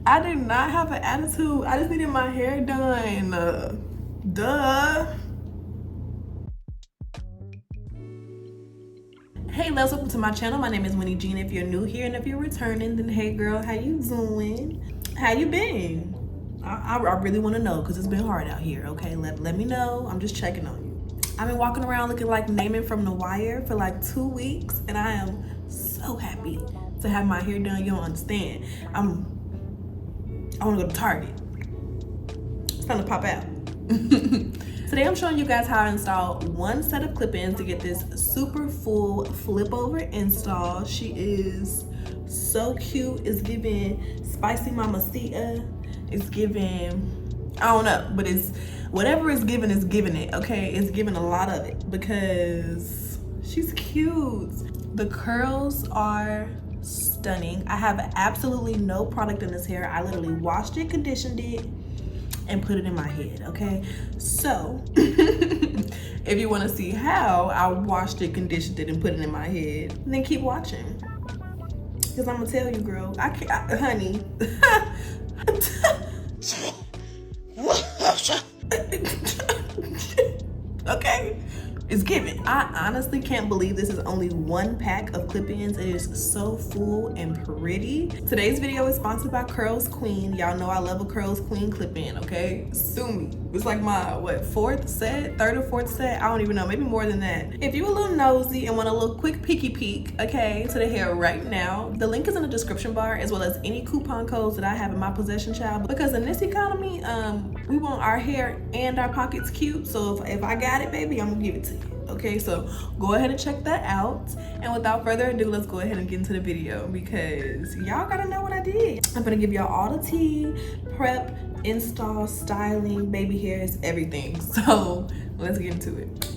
I did not have an attitude. I just needed my hair done. Duh. Hey, loves, welcome to my channel. My name is Winnie Jean. If you're new here and if you're returning, then hey girl, how you doing? How you been? I really want to know because it's been hard out here, okay? Let me know. I'm just checking on you. I've been walking around looking like Naaman from The Wire for like 2 weeks, and I am so happy to have my hair done. You don't understand. I want to go to Target. It's time to pop out. Today I'm showing you guys how to install one set of clip-ins to get this super full flip over install. She is so cute. It's giving spicy mamacita. It's giving, I don't know, but it's whatever it's giving is giving it, okay? It's giving a lot of it because she's cute. The curls are stunning. I have absolutely no product in this hair. I literally washed it, conditioned it, and put it in my head, okay? So, if you wanna see how I washed it, conditioned it, and put it in my head, then keep watching. Cause I'm gonna tell you, girl, honey. Okay? It's giving. I honestly can't believe this is only one pack of clip-ins. It is so full and pretty. Today's video is sponsored by Curlsqueen. Y'all know I love a Curlsqueen clip-in, okay? Sue me. It's like my, fourth set? Third or fourth set? I don't even know, maybe more than that. If you're a little nosy and want a little quick peeky peek, okay, to the hair right now, the link is in the description bar, as well as any coupon codes that I have in my possession, child. Because in this economy, we want our hair and our pockets cute. So if I got it, baby, I'm gonna give it to you. Okay, so go ahead and check that out. And without further ado, let's go ahead and get into the video because y'all gotta know what I did. I'm gonna give y'all all the tea, prep, install, styling, baby hairs, everything. So let's get into it.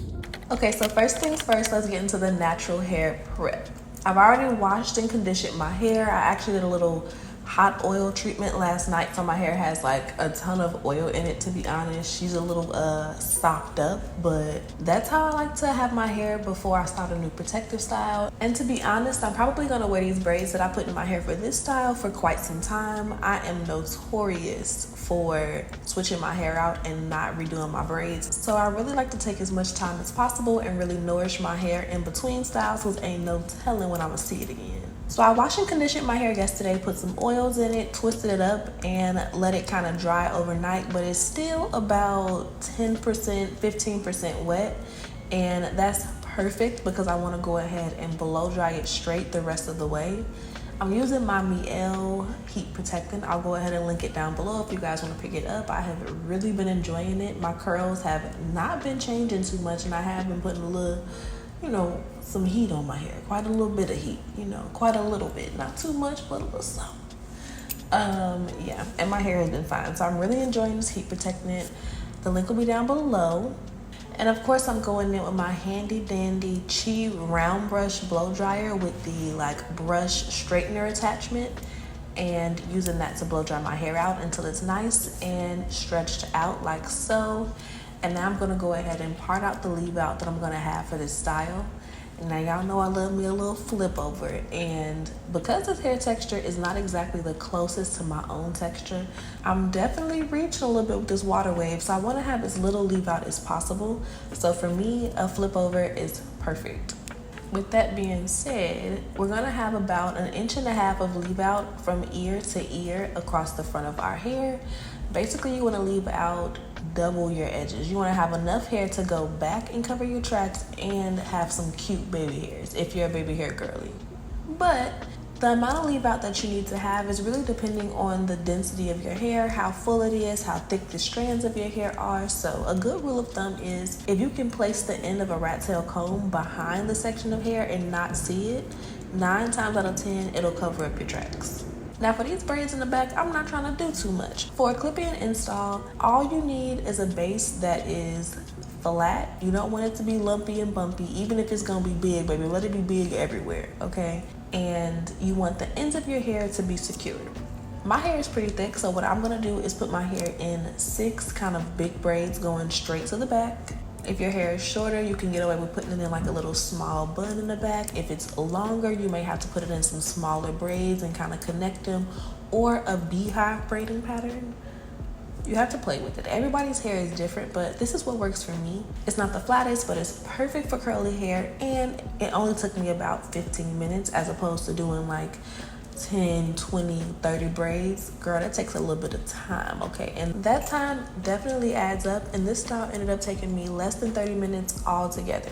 Okay, so first things first, let's get into the natural hair prep. I've already washed and conditioned my hair. I actually did a little hot oil treatment last night, so my hair has like a ton of oil in it, to be honest. She's a little socked up, but that's how I like to have my hair before I start a new protective style. And to be honest, I'm probably gonna wear these braids that I put in my hair for this style for quite some time. I am notorious for switching my hair out and not redoing my braids, so I really like to take as much time as possible and really nourish my hair in between styles, because ain't no telling when I'm gonna see it again. So I washed and conditioned my hair yesterday, put some oils in it, twisted it up, and let it kind of dry overnight, but it's still about 10%, 15% wet, and that's perfect because I want to go ahead and blow dry it straight the rest of the way. I'm using my Mielle heat protectant. I'll go ahead and link it down below if you guys want to pick it up. I have really been enjoying it. My curls have not been changing too much, and I have been putting a little, some heat on my hair. Quite a little bit of heat, quite a little bit. Not too much, but a little something. Yeah, and my hair has been fine. So I'm really enjoying this heat protectant. The link will be down below. And of course, I'm going in with my handy dandy Chi round brush blow dryer with the brush straightener attachment, and using that to blow dry my hair out until it's nice and stretched out like so. And now I'm gonna go ahead and part out the leave out that I'm gonna have for this style. Now y'all know I love me a little flip over, and because this hair texture is not exactly the closest to my own texture, I'm definitely reaching a little bit with this water wave, so I want to have as little leave out as possible. So for me, a flip over is perfect. With that being said, we're gonna have about 1.5 inches of leave out from ear to ear across the front of our hair. Basically, you wanna leave out double your edges. You wanna have enough hair to go back and cover your tracks and have some cute baby hairs if you're a baby hair girly. But the amount of leave out that you need to have is really depending on the density of your hair, how full it is, how thick the strands of your hair are. So a good rule of thumb is if you can place the end of a rat tail comb behind the section of hair and not see it, 9 times out of 10, it'll cover up your tracks. Now for these braids in the back, I'm not trying to do too much. For a clip-in install, all you need is a base that is flat. You don't want it to be lumpy and bumpy, even if it's gonna be big, baby. Let it be big everywhere, okay? And you want the ends of your hair to be secured. My hair is pretty thick, so what I'm gonna do is put my hair in 6 kind of big braids going straight to the back. If your hair is shorter, you can get away with putting it in like a little small bun in the back. If it's longer, you may have to put it in some smaller braids and kind of connect them. or a beehive braiding pattern. You have to play with it. Everybody's hair is different, but this is what works for me. It's not the flattest, but it's perfect for curly hair, and it only took me about 15 minutes as opposed to doing like 10, 20, 30 braids. Girl, that takes a little bit of time, okay? And that time definitely adds up, and this style ended up taking me less than 30 minutes altogether.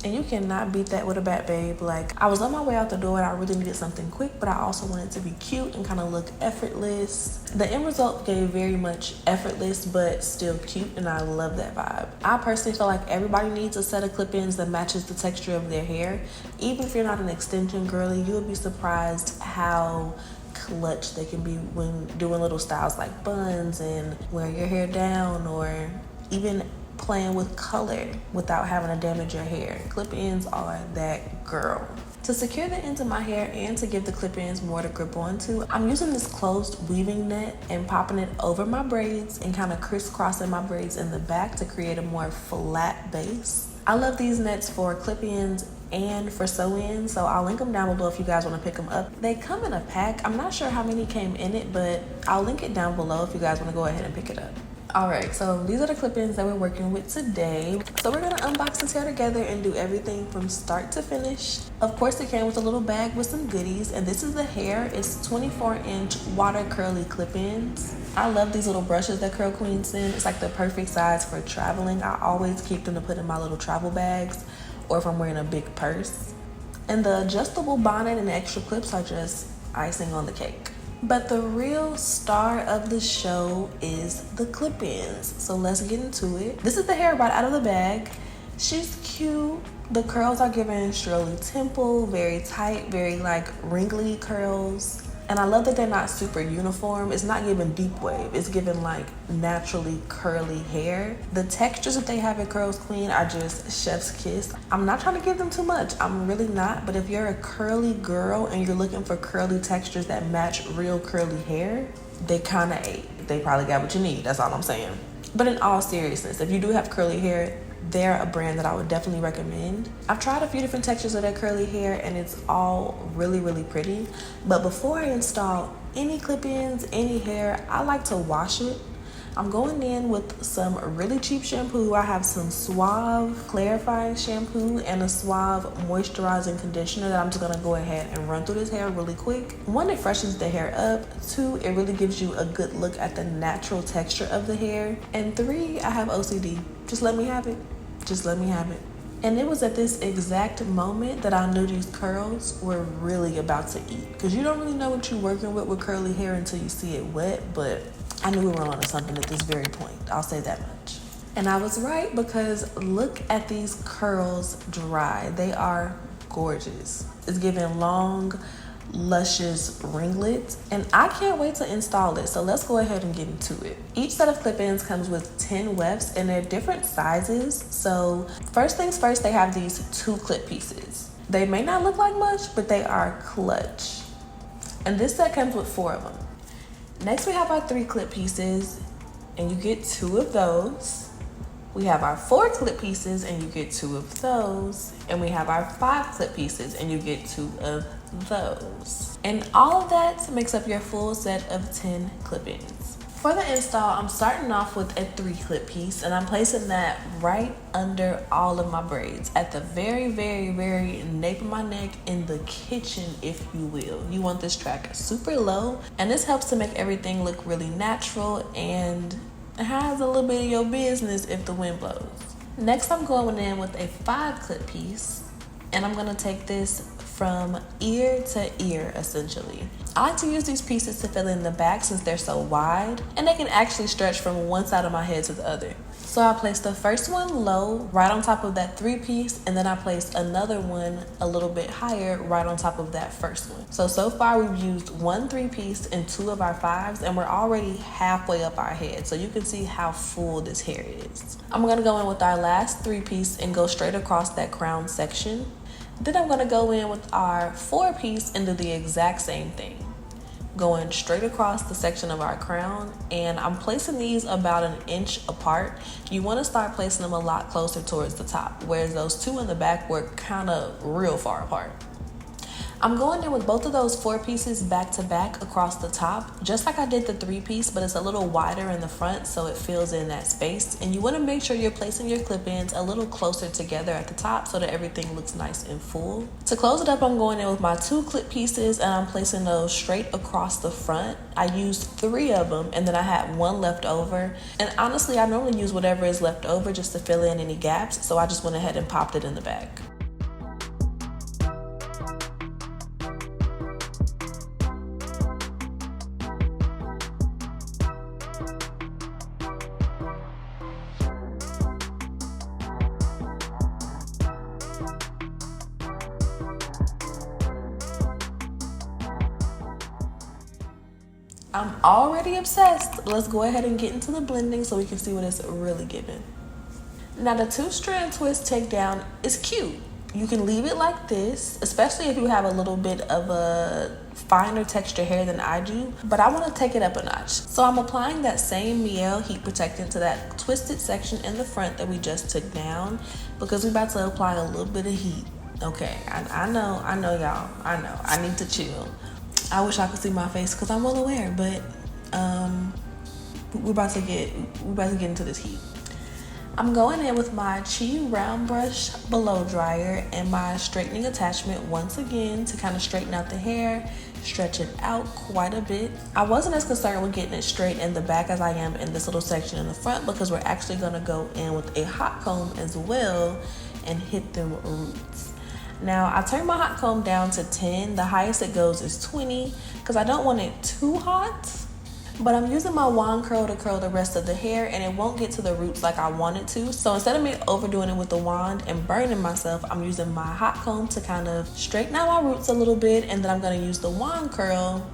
And you cannot beat that with a Back Babe. Like, I was on my way out the door and I really needed something quick, but I also wanted to be cute and kind of look effortless. The end result gave very much effortless, but still cute, and I love that vibe. I personally feel like everybody needs a set of clip-ins that matches the texture of their hair. Even if you're not an extension girly, you'll be surprised how clutch they can be when doing little styles like buns and wearing your hair down, or even playing with color without having to damage your hair. Clip-ins are that girl. To secure the ends of my hair and to give the clip-ins more to grip onto, I'm using this closed weaving net and popping it over my braids and kind of crisscrossing my braids in the back to create a more flat base. I love these nets for clip-ins and for sew-ins, so I'll link them down below if you guys want to pick them up. They come in a pack. I'm not sure how many came in it, but I'll link it down below if you guys want to go ahead and pick it up. Alright, so these are the clip-ins that we're working with today. So we're gonna unbox this hair together and do everything from start to finish. Of course, it came with a little bag with some goodies, and this is the hair. It's 24-inch water curly clip-ins. I love these little brushes that Curlsqueen send. It's like the perfect size for traveling. I always keep them to put in my little travel bags, or if I'm wearing a big purse. And the adjustable bonnet and the extra clips are just icing on the cake. But the real star of the show is the clip-ins. So let's get into it. This is the hair right out of the bag. She's cute. The curls are giving Shirley Temple, very tight, very like wrinkly curls. And I love that they're not super uniform. It's not giving deep wave. It's giving like naturally curly hair. The textures that they have at Curlsqueen are just chef's kiss. I'm not trying to give them too much. I'm really not. But if you're a curly girl and you're looking for curly textures that match real curly hair, they kind of ate. They probably got what you need. That's all I'm saying. But in all seriousness, if you do have curly hair, they're a brand that I would definitely recommend. I've tried a few different textures of that curly hair and it's all really, really pretty. But before I install any clip-ins, any hair, I like to wash it. I'm going in with some really cheap shampoo. I have some Suave clarifying shampoo and a Suave moisturizing conditioner that I'm just gonna go ahead and run through this hair really quick. One, it freshens the hair up. Two, it really gives you a good look at the natural texture of the hair. And three, I have OCD. Just let me have it. Just let me have it. And it was at this exact moment that I knew these curls were really about to eat. Because you don't really know what you're working with curly hair until you see it wet, but I knew we were on to something at this very point. I'll say that much. And I was right, because look at these curls dry. They are gorgeous. It's giving long, luscious ringlets, and I can't wait to install it. So let's go ahead and get into it. Each set of clip-ins comes with 10 wefts, and they're different sizes. So first things first, they have these 2 clip pieces. They may not look like much, but they are clutch. And this set comes with 4 of them. Next, we have our 3 clip pieces, and you get 2 of those. We have our 4 clip pieces, and you get 2 of those. And we have our 5 clip pieces, and you get 2 of those. And all of that makes up your full set of 10 clip-ins. For the install, I'm starting off with a 3 clip piece, and I'm placing that right under all of my braids at the very, very, very nape of my neck, in the kitchen, if you will. You want this track super low, and this helps to make everything look really natural, and it has a little bit of your business if the wind blows. Next, I'm going in with a 5 clip piece, and I'm gonna take this from ear to ear, essentially. I like to use these pieces to fill in the back since they're so wide, and they can actually stretch from one side of my head to the other. So I placed the first one low, right on top of that 3 piece, and then I placed another one a little bit higher, right on top of that first one. So far we've used 1 3 piece and 2 of our 5s, and we're already halfway up our head, so you can see how full this hair is. I'm gonna go in with our last 3 piece and go straight across that crown section. Then I'm gonna go in with our 4 piece and do the exact same thing. Going straight across the section of our crown, and I'm placing these about 1 inch apart. You wanna start placing them a lot closer towards the top, whereas those 2 in the back were kinda real far apart. I'm going in with both of those 4 pieces back to back across the top, just like I did the 3-piece, but it's a little wider in the front so it fills in that space. And you want to make sure you're placing your clip-ins a little closer together at the top so that everything looks nice and full. To close it up, I'm going in with my 2 clip pieces and I'm placing those straight across the front. I used 3 of them and then I had 1 left over. And honestly, I normally use whatever is left over just to fill in any gaps, so I just went ahead and popped it in the back. I'm already obsessed. Let's go ahead and get into the blending so we can see what it's really giving. Now the 2-strand twist takedown is cute. You can leave it like this, especially if you have a little bit of a finer texture hair than I do, but I want to take it up a notch. So I'm applying that same Miel heat protectant to that twisted section in the front that we just took down because we're about to apply a little bit of heat. Okay, I know y'all, I know, I need to chill. I wish I could see my face because I'm well aware, but we're about to get into this heat. I'm going in with my Chi round brush blow dryer and my straightening attachment once again to kind of straighten out the hair, stretch it out quite a bit. I wasn't as concerned with getting it straight in the back as I am in this little section in the front because we're actually going to go in with a hot comb as well and hit them roots. Now, I turned my hot comb down to 10. The highest it goes is 20 because I don't want it too hot. But I'm using my wand curl to curl the rest of the hair and it won't get to the roots like I want it to. So instead of me overdoing it with the wand and burning myself, I'm using my hot comb to kind of straighten out my roots a little bit. And then I'm going to use the wand curl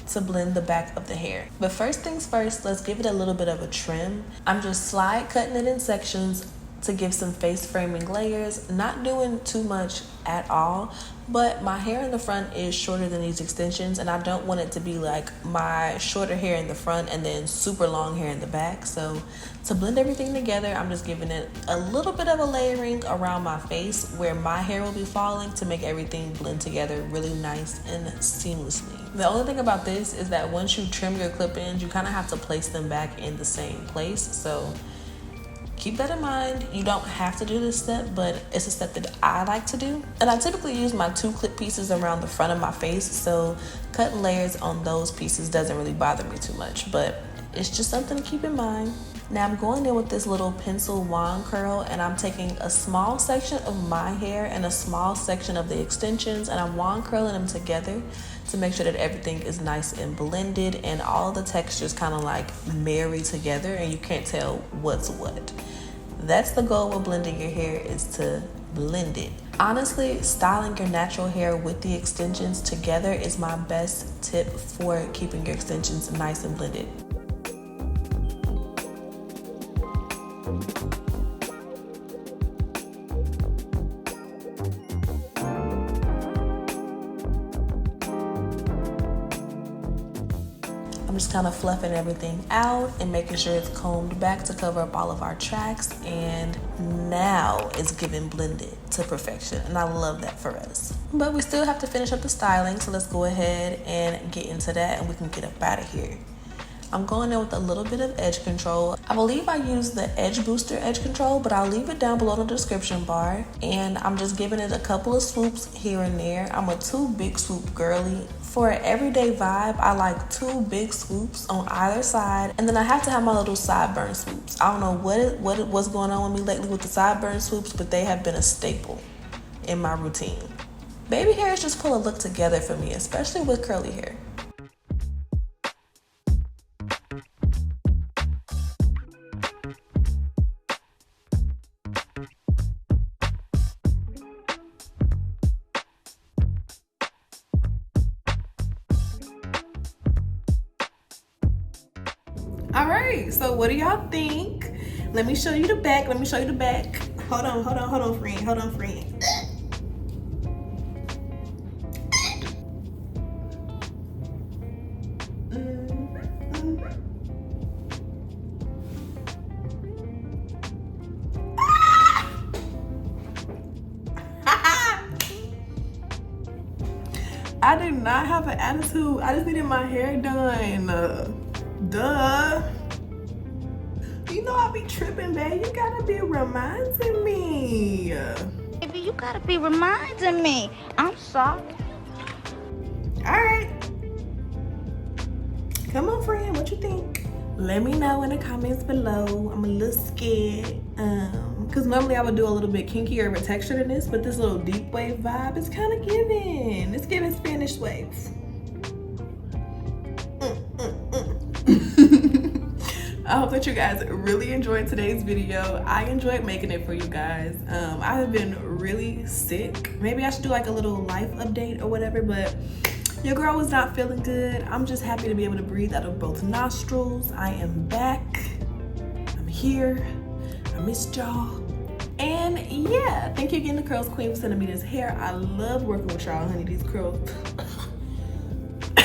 to blend the back of the hair. But first things first, let's give it a little bit of a trim. I'm just slide cutting it in sections to give some face framing layers, not doing too much at all, but my hair in the front is shorter than these extensions and I don't want it to be like my shorter hair in the front and then super long hair in the back. So to blend everything together, I'm just giving it a little bit of a layering around my face where my hair will be falling to make everything blend together really nice and seamlessly. The only thing about this is that once you trim your clip-ins, you kind of have to place them back in the same place. So keep that in mind. You don't have to do this step, but it's a step that I like to do. And I typically use my 2 clip pieces around the front of my face, so cutting layers on those pieces doesn't really bother me too much, but it's just something to keep in mind. Now I'm going in with this little pencil wand curl and I'm taking a small section of my hair and a small section of the extensions and I'm wand curling them together to make sure that everything is nice and blended and all the textures kind of like marry together and you can't tell what's what. That's the goal with blending your hair, is to blend it. Honestly, styling your natural hair with the extensions together is my best tip for keeping your extensions nice and blended. I'm just kind of fluffing everything out and making sure it's combed back to cover up all of our tracks, and now it's giving blended to perfection and I love that for us. But we still have to finish up the styling, so let's go ahead and get into that and we can get up out of here. I'm going in with a little bit of edge control. I believe I use the Edge Booster edge control, but I'll leave it down below in the description bar. And I'm just giving it a couple of swoops here and there. I'm a 2 big swoop girly. For an everyday vibe, I like 2 big swoops on either side. And then I have to have my little sideburn swoops. I don't know what's going on with me lately with the sideburn swoops, but they have been a staple in my routine. Baby hairs just pull a look together for me, especially with curly hair. All right, so what do y'all think? Let me show you the back. Hold on, friend. I did not have an attitude. I just needed my hair done. Duh. You know I be tripping, babe. You gotta be reminding me. Baby, you gotta be reminding me. I'm sorry. Alright. Come on, friend. What you think? Let me know in the comments below. I'm a little scared. Because normally I would do a little bit kinkier of a texture than this, but this little deep wave vibe is kind of giving. It's giving Spanish wave. I hope that you guys really enjoyed today's video. I enjoyed making it for you guys. I have been really sick. Maybe I should do like a little life update or whatever, but your girl was not feeling good. I'm just happy to be able to breathe out of both nostrils. I am back. I'm here. I missed y'all. And yeah, thank you again to Curlsqueen for sending me this hair. I love working with y'all, honey. These curls. I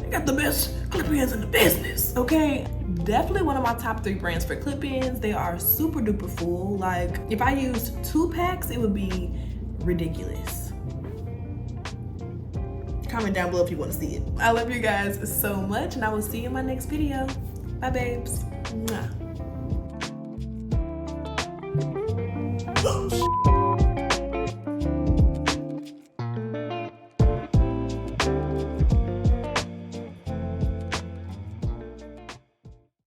got the best clip-ins in the business, okay? Definitely one of my top 3 brands for clip-ins. They are super duper full. Like, if I used 2 packs, it would be ridiculous. Comment down below if you want to see it. I love you guys so much, and I will see you in my next video. Bye, babes. Mwah.